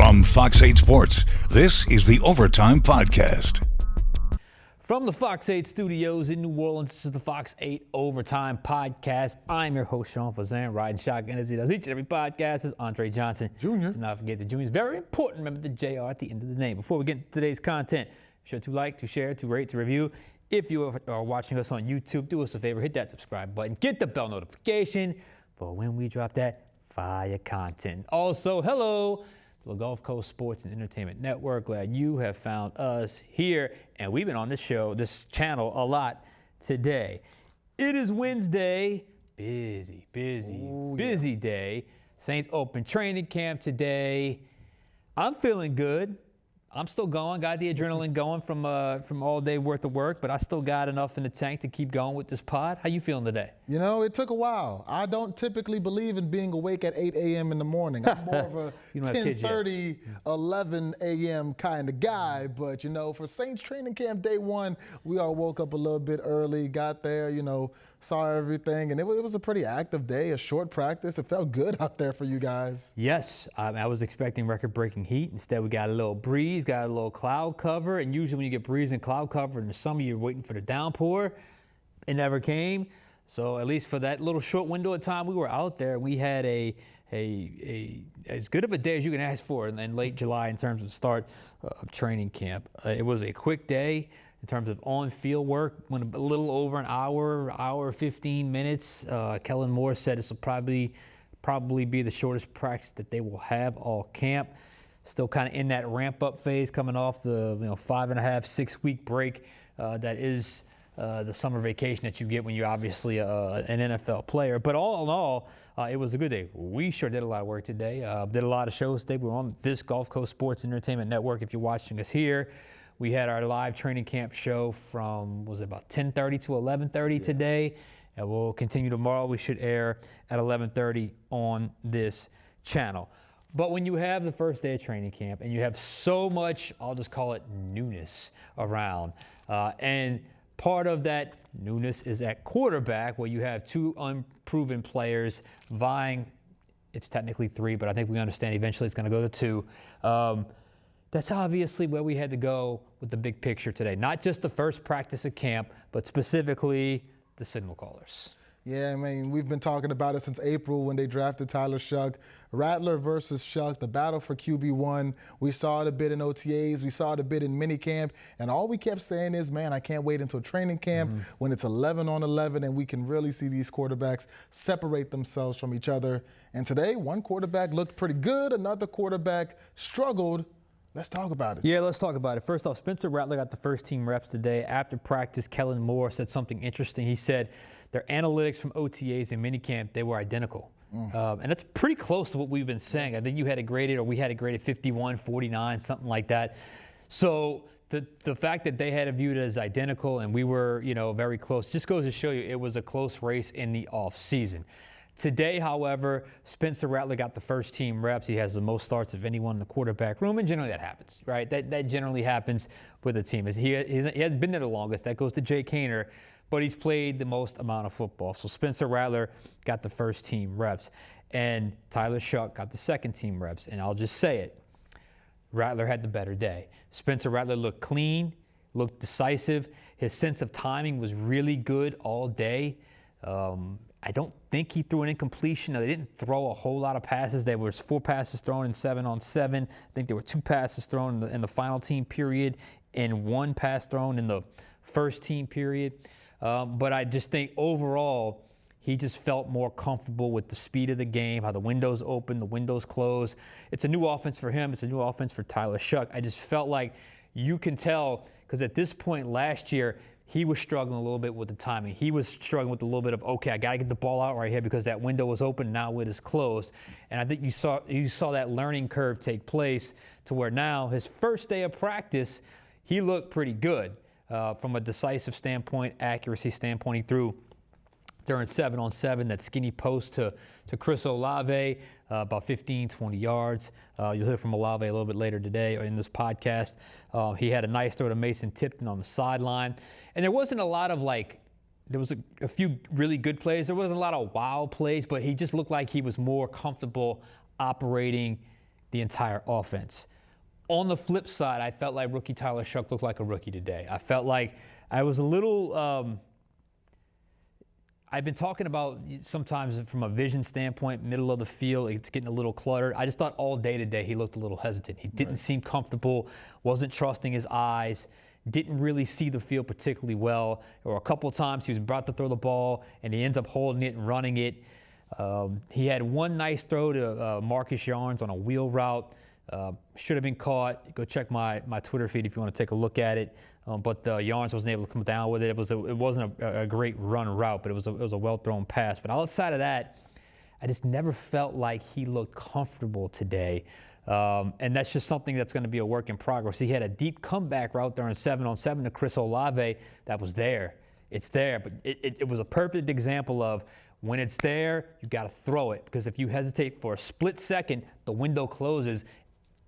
From Fox 8 Sports, this is the Overtime Podcast. From the Fox 8 studios in New Orleans, this is the Fox 8 Overtime Podcast. I'm your host, Sean Fazende, riding shotgun as he does each and every podcast. This is Andre Johnson. Junior. Do not forget the Junior is very important. Remember the JR at the end of the name. Before we get into today's content, be sure to like, to share, to rate, to review. If you are watching us on YouTube, do us a favor, hit that subscribe button, get the bell notification for when we drop that fire content. Also, hello to the Gulf Coast Sports and Entertainment Network. Glad you have found us here, and we've been on this channel a lot today. It is Wednesday, busy day. Saints open training camp today. I'm feeling good. I'm still going, got the adrenaline going from all day worth of work, but I still got enough in the tank to keep going with this pod. How you feeling today? You know, it took a while. I don't typically believe in being awake at 8 a.m. in the morning. I'm more of a 10:30, 11 a.m. kind of guy, but, you know, for Saints training camp day one, we all woke up a little bit early, got there, you know, saw everything, and it was a pretty active day, a short practice. It felt good out there for you guys. Yes, I was expecting record-breaking heat. Instead, we got a little breeze, got a little cloud cover, and usually when you get breeze and cloud cover in the summer, you're waiting for the downpour. It never came. So at least for that little short window of time we were out there, we had a as good of a day as you can ask for in late July in terms of the start of training camp. It was a quick day. In terms of on-field work, went a little over an hour 15 minutes. Kellen Moore said this will probably be the shortest practice that they will have all camp. Still kind of in that ramp-up phase, coming off the 5.5, 6 week break that is the summer vacation that you get when you're obviously an NFL player. But all in all, it was a good day. We sure did a lot of work today. Did a lot of shows today. We were on this Gulf Coast Sports Entertainment Network. If you're watching us here. We had our live training camp show from, was it about 10:30 to 11:30 today? And we'll continue tomorrow. We should air at 11:30 on this channel. But when you have the first day of training camp and you have so much, I'll just call it newness around, and part of that newness is at quarterback, where you have two unproven players vying. It's technically three, but I think we understand eventually it's going to go to two. That's obviously where we had to go with the big picture today. Not just the first practice of camp, but specifically the signal callers. Yeah, I mean, we've been talking about it since April when they drafted Tyler Shough. Rattler versus Shough, the battle for QB1. We saw it a bit in OTAs. We saw it a bit in minicamp. And all we kept saying is, man, I can't wait until training camp when it's 11 on 11 and we can really see these quarterbacks separate themselves from each other. And today, one quarterback looked pretty good. Another quarterback struggled. Let's talk about it. Yeah, let's talk about it. First off, Spencer Rattler got the first team reps today. After practice, Kellen Moore said something interesting. He said their analytics from OTAs and minicamp, they were identical. And that's pretty close to what we've been saying. I think you had it graded, or we had it graded 51, 49, something like that. So the fact that they had it viewed as identical and we were, very close, just goes to show you it was a close race in the offseason. Today, however, Spencer Rattler got the first team reps. He has the most starts of anyone in the quarterback room, and generally that happens, right? That generally happens with a team. He hasn't been there the longest. That goes to Jay Kaner, but he's played the most amount of football. So Spencer Rattler got the first team reps, and Tyler Shough got the second team reps. And I'll just say it, Rattler had the better day. Spencer Rattler looked clean, looked decisive. His sense of timing was really good all day. I don't think he threw an incompletion. They didn't throw a whole lot of passes. There was 4 passes thrown in 7-on-7. I think there were 2 passes thrown in the final team period and 1 pass thrown in the first team period. But I just think overall, he just felt more comfortable with the speed of the game, how the windows open, the windows close. It's a new offense for him. It's a new offense for Tyler Shough. I just felt like you can tell, because at this point last year, he was struggling a little bit with the timing. He was struggling with a little bit of, okay, I got to get the ball out right here because that window was open, now it is closed. And I think you saw that learning curve take place to where now his first day of practice, he looked pretty good from a decisive standpoint, accuracy standpoint. He threw during 7-on-7, that skinny post to Chris Olave, about 15, 20 yards. You'll hear from Olave a little bit later today in this podcast. He had a nice throw to Mason Tipton on the sideline. And there wasn't a lot of there was a few really good plays. There wasn't a lot of wow plays, but he just looked like he was more comfortable operating the entire offense. On the flip side, I felt like rookie Tyler Shough looked like a rookie today. I felt like I was a little I've been talking about sometimes from a vision standpoint, middle of the field, it's getting a little cluttered. I just thought all day today he looked a little hesitant. He didn't seem comfortable, wasn't trusting his eyes, didn't really see the field particularly well. Or a couple of times he was about to throw the ball and he ends up holding it and running it. He had one nice throw to Marcus Yarns on a wheel route. Should have been caught. Go check my Twitter feed if you want to take a look at it. But Yarns wasn't able to come down with it. It wasn't a great run route, but it was a well-thrown pass. But outside of that, I just never felt like he looked comfortable today. And that's just something that's going to be a work in progress. He had a deep comeback route there in 7-on-7 to Chris Olave that was there. It's there, but it was a perfect example of when it's there, you got to throw it. Because if you hesitate for a split second, the window closes.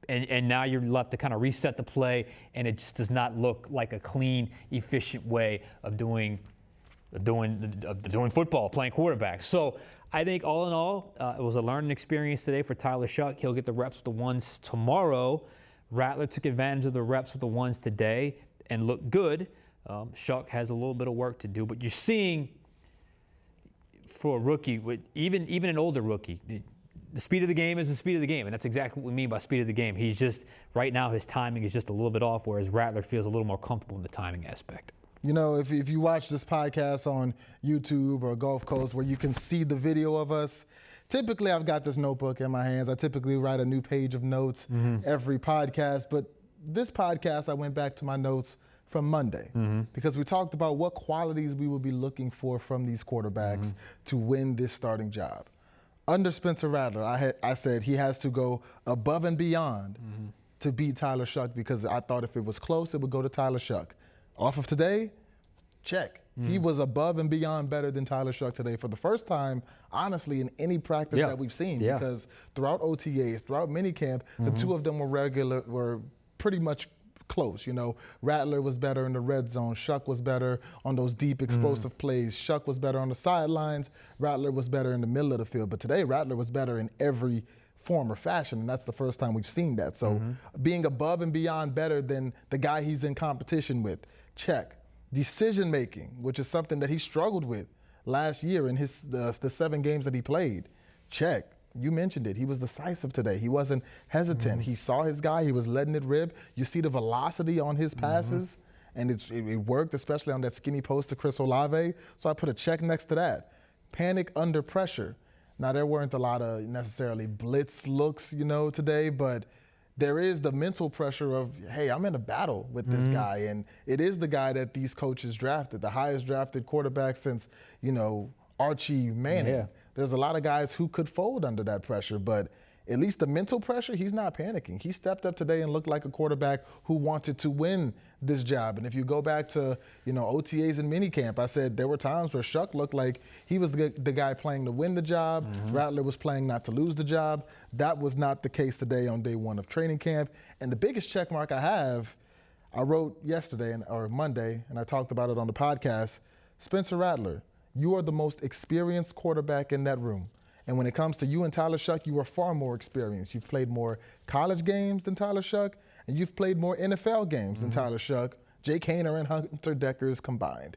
And now you're left to kind of reset the play, and it just does not look like a clean, efficient way of doing football, playing quarterback. So I think all in all, it was a learning experience today for Tyler Shough. He'll get the reps with the ones tomorrow. Rattler took advantage of the reps with the ones today and looked good. Shough has a little bit of work to do, but you're seeing for a rookie, even an older rookie, the speed of the game is the speed of the game, and that's exactly what we mean by speed of the game. He's just, right now, his timing is just a little bit off, whereas Rattler feels a little more comfortable in the timing aspect. You know, if you watch this podcast on YouTube or Gulf Coast where you can see the video of us, typically I've got this notebook in my hands. I typically write a new page of notes every podcast, but this podcast I went back to my notes from Monday because we talked about what qualities we would be looking for from these quarterbacks to win this starting job. Under Spencer Rattler, I said he has to go above and beyond to beat Tyler Shough because I thought if it was close, it would go to Tyler Shough. Off of today, check. He was above and beyond better than Tyler Shough today for the first time, honestly, in any practice that we've seen because throughout OTAs, throughout minicamp, the two of them were pretty much close. You know, Rattler was better in the red zone. Shough was better on those deep explosive plays. Shough was better on the sidelines. Rattler was better in the middle of the field. But today, Rattler was better in every form or fashion, and that's the first time we've seen that. So being above and beyond better than the guy he's in competition with, check. Decision-making, which is something that he struggled with last year in the 7 games that he played, check. You mentioned it. He was decisive today. He wasn't hesitant. He saw his guy. He was letting it rip. You see the velocity on his passes, and it worked, especially on that skinny post to Chris Olave. So I put a check next to that. Panic under pressure. Now, there weren't a lot of necessarily blitz looks, you know, today, but there is the mental pressure of, hey, I'm in a battle with this guy, and it is the guy that these coaches drafted, the highest drafted quarterback since, you know, Archie Manning. There's a lot of guys who could fold under that pressure, but at least the mental pressure, he's not panicking. He stepped up today and looked like a quarterback who wanted to win this job. And if you go back to, you know, OTAs and minicamp, I said there were times where Shough looked like he was the guy playing to win the job. Rattler was playing not to lose the job. That was not the case today on day 1 of training camp. And the biggest check mark I have, I wrote yesterday or Monday, and I talked about it on the podcast, Spencer Rattler, you are the most experienced quarterback in that room. And when it comes to you and Tyler Shough, you are far more experienced. You've played more college games than Tyler Shough, and you've played more NFL games than Tyler Shough, Jake Haener and Hunter Deckers combined.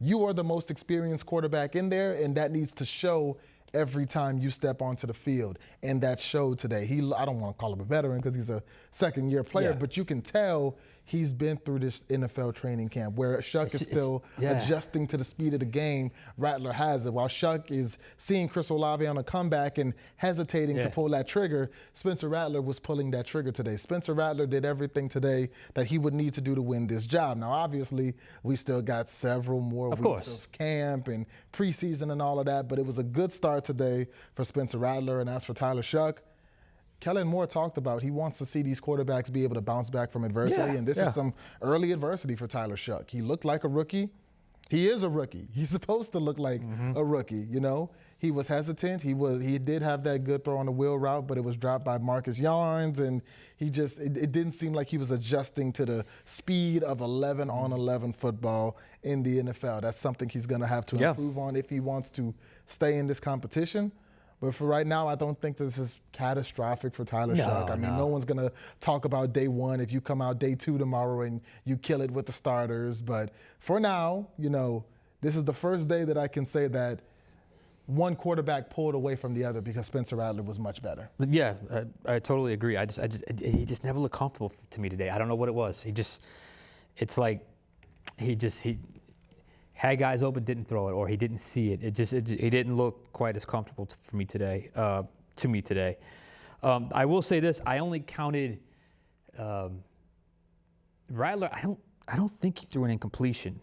You are the most experienced quarterback in there, and that needs to show every time you step onto the field. And that showed today. I don't want to call him a veteran because he's a second-year player, but you can tell he's been through this NFL training camp where Shough is still adjusting to the speed of the game. Rattler has it. While Shough is seeing Chris Olave on a comeback and hesitating to pull that trigger, Spencer Rattler was pulling that trigger today. Spencer Rattler did everything today that he would need to do to win this job. Now, obviously, we still got several more weeks of camp and preseason and all of that, but it was a good start today for Spencer Rattler. And as for Tyler Shough, Kellen Moore talked about he wants to see these quarterbacks be able to bounce back from adversity, and this is some early adversity for Tyler Shough. He looked like a rookie. He is a rookie. He's supposed to look like a rookie, you know. He was hesitant. He did have that good throw on the wheel route, but it was dropped by Marcus Yarns, and it didn't seem like he was adjusting to the speed of 11-on-11 football in the NFL. That's something he's going to have to improve on if he wants to stay in this competition. But for right now, I don't think this is catastrophic for Tyler Shough. I mean, no one's going to talk about day one if you come out day 2 tomorrow and you kill it with the starters. But for now, this is the first day that I can say that one quarterback pulled away from the other because Spencer Rattler was much better. Yeah, I totally agree. He just never looked comfortable to me today. I don't know what it was. It's like he had guys open, didn't throw it, or he didn't see it. He didn't look quite as comfortable for me today. To me today, I will say this: I only counted Rattler. I don't think he threw an incompletion,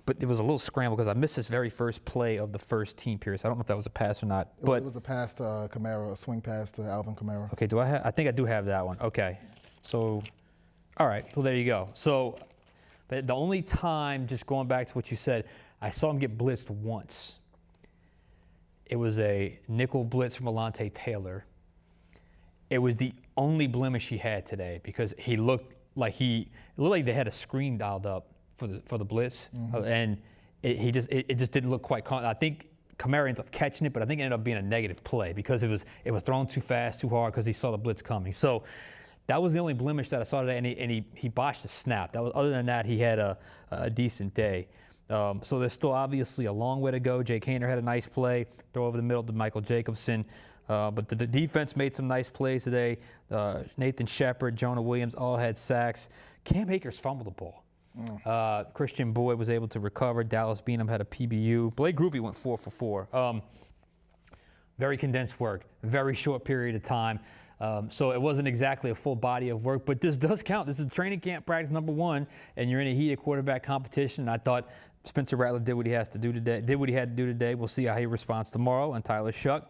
but it was a little scramble because I missed his very first play of the first team period. So I don't know if that was a pass or not. But it was a pass to Kamara, a swing pass to Alvin Kamara. Okay, I think I do have that one. Okay, so all right. Well, there you go. So. But the only time, just going back to what you said, I saw him get blitzed once. It was a nickel blitz from Alante Taylor. It was the only blemish he had today because he looked like they had a screen dialed up for the blitz, and it just didn't look quite. I think Kamara ends up catching it, but I think it ended up being a negative play because it was thrown too fast, too hard because he saw the blitz coming. So. That was the only blemish that I saw today, and he botched a snap. Other than that, he had a decent day. So there's still obviously a long way to go. Jake Haener had a nice play, throw over the middle to Michael Jacobson. But the defense made some nice plays today. Nathan Shepard, Jonah Williams all had sacks. Cam Akers fumbled the ball. Christian Boyd was able to recover. Dallas Beenum had a PBU. Blake Grupe went 4 for 4. Very condensed work, very short period of time. So it wasn't exactly a full body of work, but this does count. This is training camp practice number 1, and you're in a heated quarterback competition. I thought Spencer Rattler did what he had to do today. We'll see how he responds tomorrow. And Tyler Shough,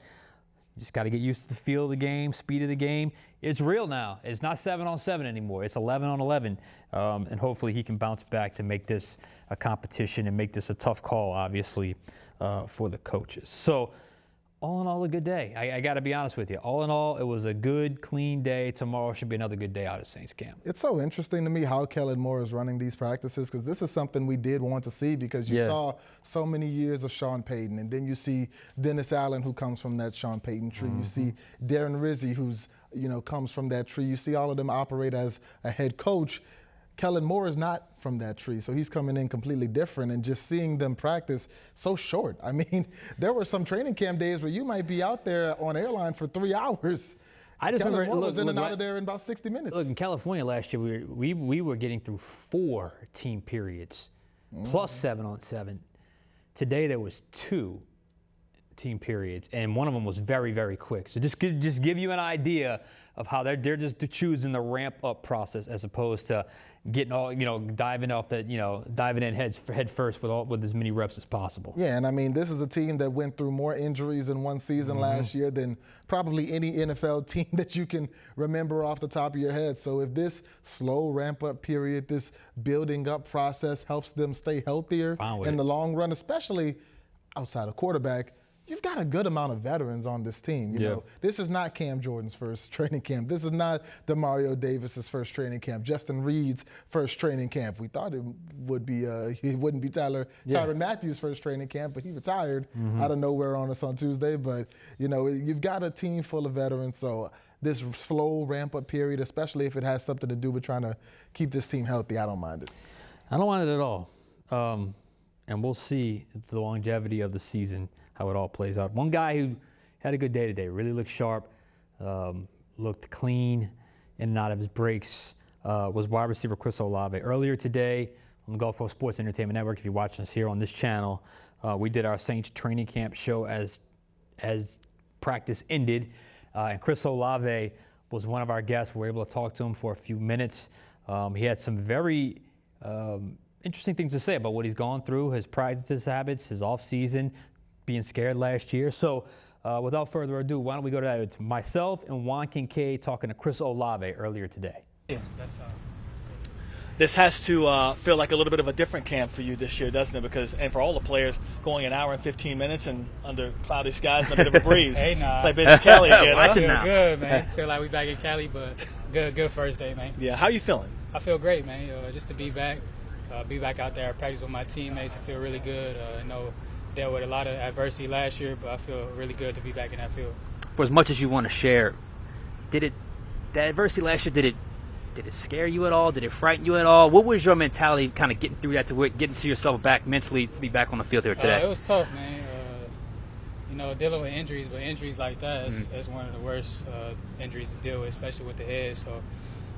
just got to get used to the feel of the game, speed of the game. It's real now. It's not 7-on-7 anymore. It's 11-on-11, and hopefully he can bounce back to make this a competition and make this a tough call, obviously, for the coaches. So. All in all, a good day. I got to be honest with you. All in all, it was a good, clean day. Tomorrow should be another good day out of Saints camp. It's so interesting to me how Kellen Moore is running these practices because this is something we did want to see because you saw so many years of Sean Payton, and then you see Dennis Allen, who comes from that Sean Payton tree. You see Darren Rizzi, who's comes from that tree. You see all of them operate as a head coach. Kellen Moore is not from that tree, so he's coming in completely different, and just seeing them practice so short. I mean, there were some training camp days where you might be out there on airline for 3 hours. I just remember was in and out of there in about 60 minutes. Look, in California last year, we were getting through 4 team periods, plus 7-on-7. Today there was 2 team periods, and one of them was very, very quick. So just give you an idea of how they're just choosing the ramp up process as opposed to getting all diving in head first with as many reps as possible. Yeah, and I mean, this is a team that went through more injuries in one season last year than probably any NFL team that you can remember off the top of your head. So if this slow ramp up period, this building up process helps them stay healthier in the long run, especially outside of quarterback, you've got a good amount of veterans on this team. You know, this is not Cam Jordan's first training camp. This is not Demario Davis's first training camp. Justin Reed's first training camp. We thought it would be. It wouldn't be Tyrann Mathieu's first training camp, but he retired out of nowhere on us on Tuesday. But you've got a team full of veterans. So this slow ramp up period, especially if it has something to do with trying to keep this team healthy, I don't mind it. I don't mind it at all. And we'll see the longevity of the season, how it all plays out. One guy who had a good day today, really looked sharp, looked clean in and out of his breaks, was wide receiver Chris Olave. Earlier today on the Gulf Coast Sports Entertainment Network, if you're watching us here on this channel, we did our Saints training camp show as practice ended, and Chris Olave was one of our guests. We were able to talk to him for a few minutes. He had some very interesting things to say about what he's gone through, his practice habits, his off-season, being scared last year. So without further ado, why don't we go to that? It's myself and Juan Kincaid talking to Chris Olave earlier today. This has to feel like a little bit of a different camp for you this year, doesn't it? And for all the players, going an hour and 15 minutes and under cloudy skies and a bit of a breeze. Hey, nah. Like being in Cali again, Watch it Feel now. good, man. Feel like we back in Cali, but good first day, man. Yeah, how you feeling? I feel great, man. Just to be back out there, practice with my teammates. I feel really good. Dealt with a lot of adversity last year, but I feel really good to be back in that field. for as much as you want to share, that adversity last year, did it scare you at all? Did it frighten you at all? What was your mentality kind of getting through that, getting to yourself back mentally to be back on the field here today? It was tough, man. Dealing with injuries, but injuries like that is one of the worst injuries to deal with, especially with the head. So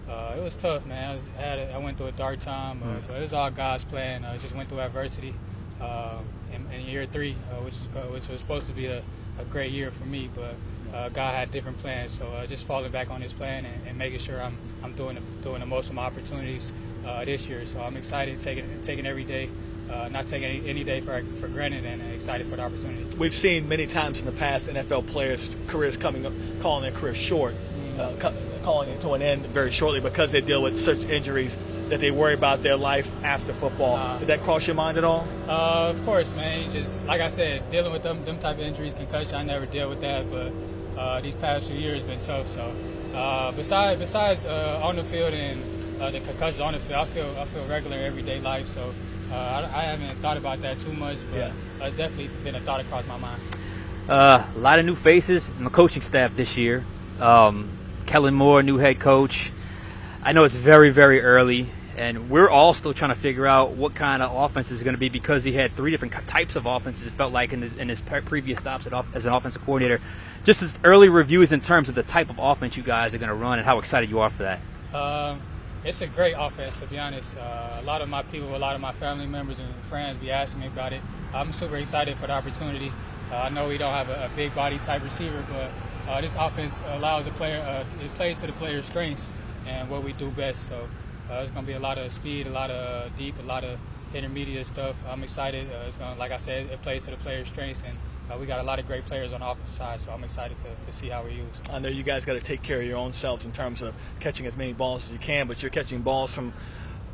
it was tough, man. I went through a dark time, but it was all God's plan. I just went through adversity in year 3, which was supposed to be a great year for me, but God had different plans. So just falling back on His plan and making sure I'm doing the most of my opportunities this year. So I'm excited, taking every day. Not taking any day for granted, and excited for the opportunity. We've seen many times in the past NFL players' careers calling their career short, calling it to an end very shortly because they deal with such injuries that they worry about their life after football. Did that cross your mind at all? Of course, man. Just like I said, dealing with them type of injuries, concussion, I never dealt with that, but these past few years have been tough. So besides on the field and the concussions on the field, I feel regular everyday life. So. I haven't thought about that too much, but it's definitely been a thought across my mind. A lot of new faces in the coaching staff this year. Kellen Moore, new head coach. I know it's very, very early, and we're all still trying to figure out what kind of offense is going to be because he had 3 different types of offenses, it felt like, in his previous stops as an offensive coordinator. Just as early reviews in terms of the type of offense you guys are going to run and how excited you are for that. It's a great offense, to be honest. A lot of my people, a lot of my family members and friends be asking me about it. I'm super excited for the opportunity. I know we don't have a big body type receiver, but this offense allows the player, it plays to the player's strengths and what we do best. So it's going to be a lot of speed, a lot of deep, a lot of intermediate stuff. I'm excited. It's going to, like I said, it plays to the player's strengths, and we got a lot of great players on the offensive side, so I'm excited to see how we're used. I know you guys got to take care of your own selves in terms of catching as many balls as you can, but you're catching balls from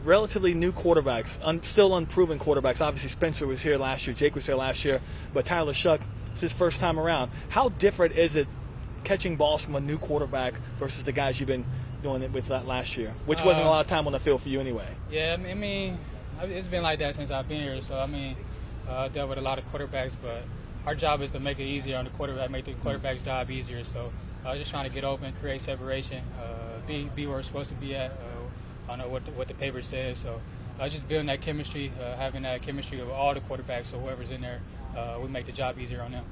relatively new quarterbacks, still unproven quarterbacks. Obviously, Spencer was here last year, Jake was here last year, but Tyler Shough, it's his first time around. How different is it catching balls from a new quarterback versus the guys you've been doing it with that last year, which wasn't a lot of time on the field for you anyway? Yeah, I mean, it's been like that since I've been here, so I dealt with a lot of quarterbacks, but our job is to make it easier on the quarterback, make the quarterback's job easier. So just trying to get open, create separation, be where we're supposed to be at. I know what the paper says. So just building that chemistry, having that chemistry with all the quarterbacks. So whoever's in there, we make the job easier on them.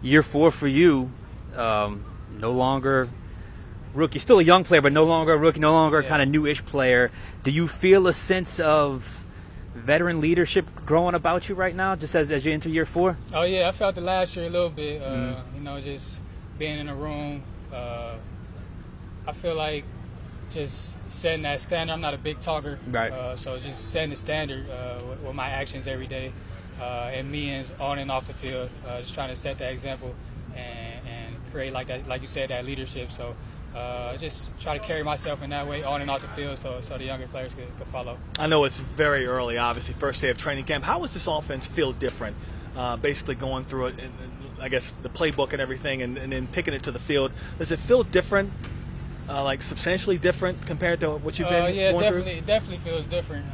Year 4 for you, no longer rookie, still a young player, but no longer a rookie, no longer kind of newish player. Do you feel a sense of veteran leadership growing about you right now, just as you enter year 4? Oh yeah, I felt it last year a little bit. Just being in a room. I feel like just setting that standard. I'm not a big talker, right? So just setting the standard with my actions every day, and meetings on and off the field. Just trying to set that example and create like that, like you said, that leadership. So. Just try to carry myself in that way on and off the field so the younger players could follow. I know it's very early, obviously, first day of training camp. How does this offense feel different, basically going through it, I guess, the playbook and everything and then picking it to the field? Does it feel different, like substantially different compared to what you've been going through? It definitely feels different.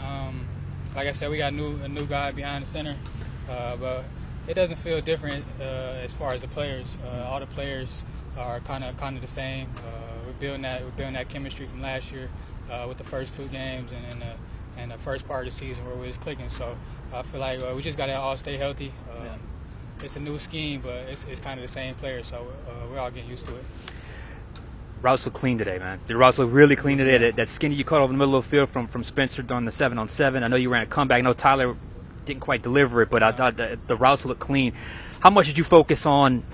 Like I said, we got a new guy behind the center, but it doesn't feel different as far as the players. All the players are kind of the same. We're building that chemistry from last year with the first 2 games and the first part of the season where we was clicking. So I feel like we just got to all stay healthy. It's a new scheme, but it's kind of the same players, so we're all getting used to it. Routes look clean today, man. The routes look really clean today. That skinny you caught over the middle of the field from Spencer on the 7-on-7. I know you ran a comeback. I know Tyler didn't quite deliver it, but I thought the routes look clean. How much did you focus on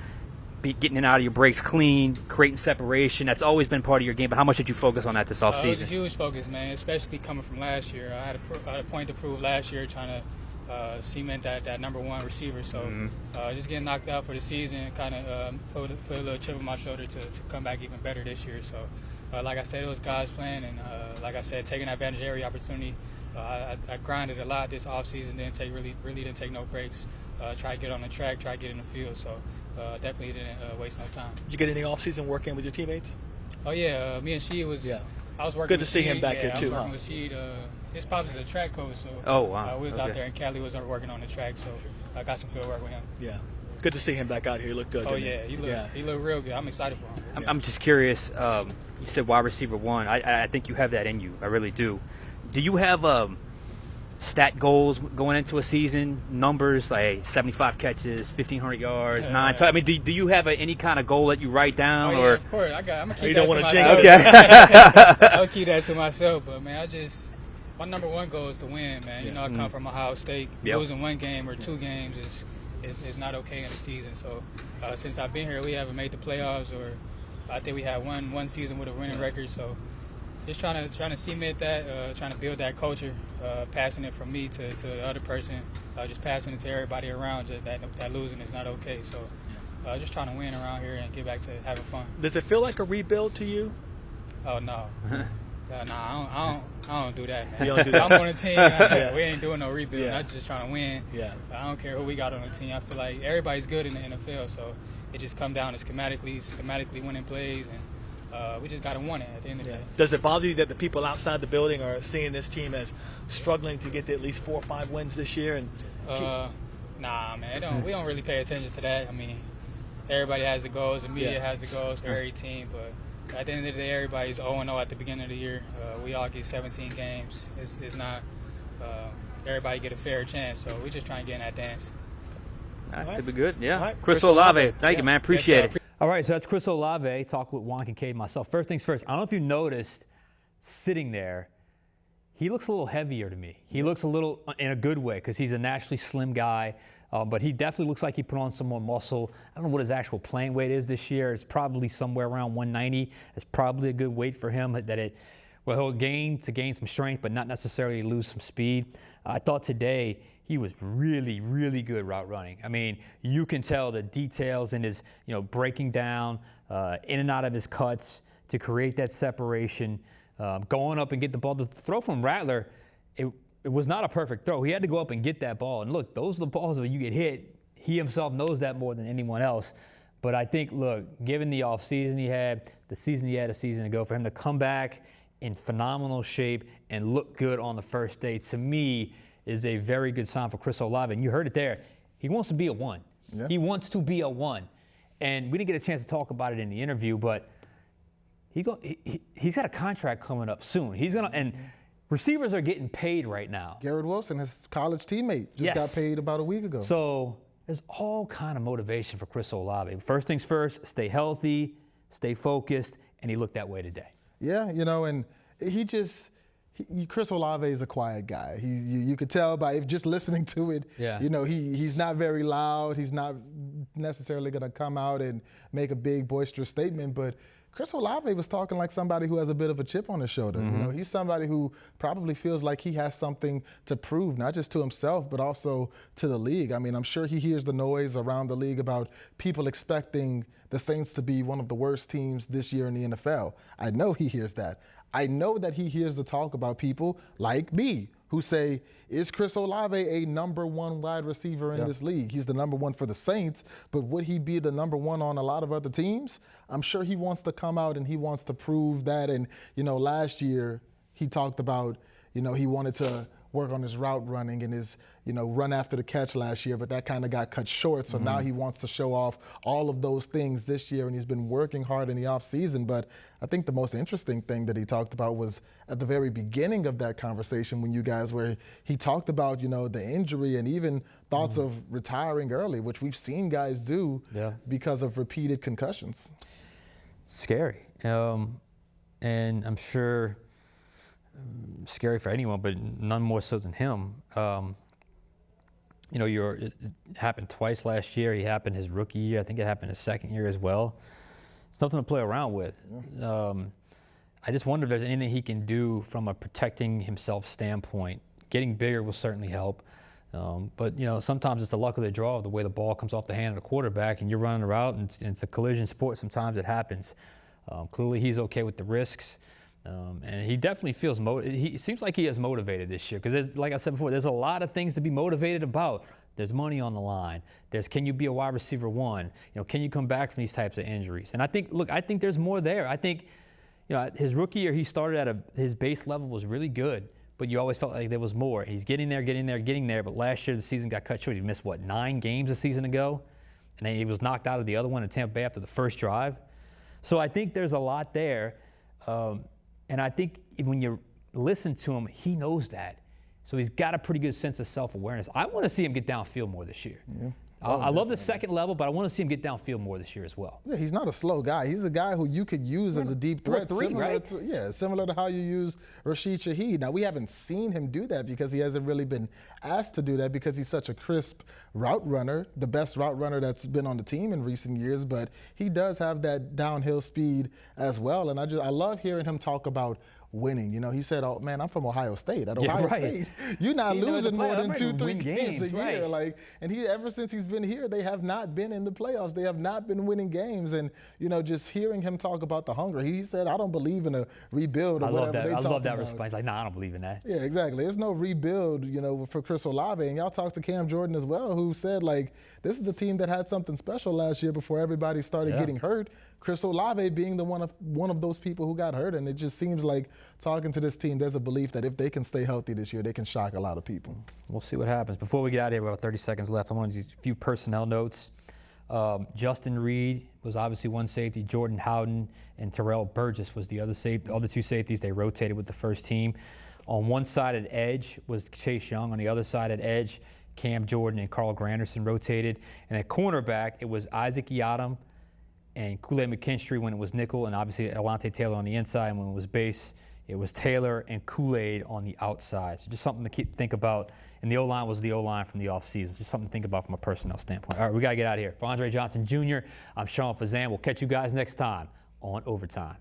getting it out of your breaks clean, creating separation? That's always been part of your game, but how much did you focus on that this offseason? It was a huge focus, man, especially coming from last year. I had a point to prove last year, trying to cement that number 1 receiver. So just getting knocked out for the season kind of put a little chip on my shoulder to come back even better this year. So like I said, it was God's plan, and like I said, taking advantage of every opportunity. I grinded a lot this offseason, really didn't take no breaks. Try to get on the track, try to get in the field. So definitely didn't waste no time. Did you get any off-season work in with your teammates? Oh yeah, me and Sheed was. Yeah. I was working. Good to see him back here too. I was working with Sheed. His pops is a track coach, so oh wow, we was out there, and Cali was working on the track, so I got some good work with him. Yeah. Good to see him back out here. He looked good. Oh, didn't yeah, he looked real good. I'm excited for him. I'm just curious. You said wide receiver 1. I think you have that in you. I really do. Do you have stat goals going into a season? Numbers like 75 catches, 1,500 yards, 9. I mean, do you have any kind of goal that you write down? Oh, yeah, or of course. I'm gonna keep You that don't to want to myself. jinx it. I'll keep that to myself. But man, my number one goal is to win, man. You know, I come from Ohio State. Yep. Losing one game or 2 games is not okay in the season. So since I've been here, we haven't made the playoffs, or I think we had one season with a winning record. So just trying to cement that, trying to build that culture, passing it from me to the other person, just passing it to everybody around. That losing is not okay. So just trying to win around here and get back to having fun. Does it feel like a rebuild to you? Oh no. I don't do that, man. You don't do that. I'm on a team. We ain't doing no rebuild. Yeah. I'm just trying to win. Yeah. I don't care who we got on the team. I feel like everybody's good in the NFL, so it just come down to schematically winning plays, and we just got to win it at the end of the day. Does it bother you that the people outside the building are seeing this team as struggling to get to at least 4 or 5 wins this year? And Nah, man. We don't really pay attention to that. I mean, everybody has the goals. The media has the goals for every team, but at the end of the day, everybody's 0-0 at the beginning of the year. We all get 17 games. It's not everybody get a fair chance, so we're just trying to get in that dance. All right, could be good. Yeah. All right. Chris Olave, thank you, man. Appreciate Yes, sir. it. All right, so that's Chris Olave. Talk with Juan Kincaid, myself. First things first, I don't know if you noticed, sitting there, he looks a little heavier to me. He looks a little, in a good way, because he's a naturally slim guy. But he definitely looks like he put on some more muscle. I don't know what his actual playing weight is this year. It's probably somewhere around 190. It's probably a good weight for him. He'll gain some strength, but not necessarily lose some speed. I thought today he was really, really good route running. I mean, you can tell the details in his, breaking down, in and out of his cuts to create that separation, going up and get the ball. The throw from Rattler, it was not a perfect throw. He had to go up and get that ball. And look, those are the balls where you get hit. He himself knows that more than anyone else. But I think, look, given the offseason he had, the season he had a season ago, for him to come back in phenomenal shape and look good on the first day, to me, is a very good sign for Chris Olave. And you heard it there. He wants to be a 1. Yeah. He wants to be a 1. And we didn't get a chance to talk about it in the interview, but he's got a contract coming up soon. Receivers are getting paid right now. Garrett Wilson, his college teammate, just got paid about a week ago. So there's all kind of motivation for Chris Olave. First things first, stay healthy, stay focused, and he looked that way today. Yeah, and Chris Olave is a quiet guy. You could tell by just listening to it. Yeah. He's not very loud. He's not necessarily going to come out and make a big boisterous statement, but Chris Olave was talking like somebody who has a bit of a chip on his shoulder. Mm-hmm. He's somebody who probably feels like he has something to prove, not just to himself, but also to the league. I mean, I'm sure he hears the noise around the league about people expecting the Saints to be one of the worst teams this year in the NFL. I know he hears that. I know that he hears the talk about people like me who say, is Chris Olave a number 1 wide receiver in this league? He's the number 1 for the Saints, but would he be the number 1 on a lot of other teams? I'm sure he wants to come out and he wants to prove that. And, last year he talked about, he wanted to work on his route running and his, run after the catch last year, but that kind of got cut short. So now he wants to show off all of those things this year, and he's been working hard in the offseason. But I think the most interesting thing that he talked about was at the very beginning of that conversation when you guys were, he talked about, the injury and even thoughts of retiring early, which we've seen guys do because of repeated concussions. Scary. And I'm sure scary for anyone, but none more so than him. It happened twice last year. It happened his rookie year. I think it happened his second year as well. It's nothing to play around with. I just wonder if there's anything he can do from a protecting himself standpoint. Getting bigger will certainly help. But sometimes it's the luck of the draw, the way the ball comes off the hand of the quarterback, and you're running a route, and it's a collision sport. Sometimes it happens. Clearly, he's okay with the risks. And he definitely feels it seems like he is motivated this year because, like I said before, there's a lot of things to be motivated about. There's money on the line. Can you be a wide receiver 1? Can you come back from these types of injuries? And I think there's more there. I think, his rookie year he started his base level was really good, but you always felt like there was more. He's getting there. But last year the season got cut short. He missed 9 games a season ago. and then he was knocked out of the other one in Tampa Bay after the first drive. So I think there's a lot there. And I think when you listen to him, he knows that. So he's got a pretty good sense of self-awareness. I want to see him get downfield more this year. Yeah. I love the second level, but I want to see him get downfield more this year as well. Yeah, he's not a slow guy. He's a guy who you could use as a deep threat. Similar to how you use Rashid Shaheed. Now, we haven't seen him do that because he hasn't really been asked to do that because he's such a crisp route runner, the best route runner that's been on the team in recent years, but he does have that downhill speed as well. And I love hearing him talk about winning. You know, he said, "Oh man, I'm from Ohio State. At Ohio State, you're not losing more than 2-3 games a year." Like, and ever since he's been here, they have not been in the playoffs. They have not been winning games. And you know, just hearing him talk about the hunger, he said, "I don't believe in a rebuild." Or whatever I love that response. Like, nah, I don't believe in that. Yeah, exactly. There's no rebuild, you know, for Chris Olave. And y'all talked to Cam Jordan as well, who said like, this is the team that had something special last year before everybody started getting hurt. Chris Olave being the one of those people who got hurt, and it just seems like talking to this team, there's a belief that if they can stay healthy this year, they can shock a lot of people. We'll see what happens. Before we get out of here, we have about 30 seconds left. I want to do a few personnel notes. Justin Reed was obviously one safety. Jordan Howden and Terrell Burgess was the other two safeties. They rotated with the first team. On one side at edge was Chase Young. On the other side at edge, Cam Jordan and Carl Granderson rotated. And at cornerback, it was Isaac Yiadom and Kool-Aid McKinstry when it was nickel, and obviously Alontae Taylor on the inside. And when it was base, it was Taylor and Kool-Aid on the outside. So just something to think about. And the O-line was the O-line from the offseason. Just something to think about from a personnel standpoint. All right, we got to get out of here. For Andre Johnson Jr., I'm Sean Fazende. We'll catch you guys next time on Overtime.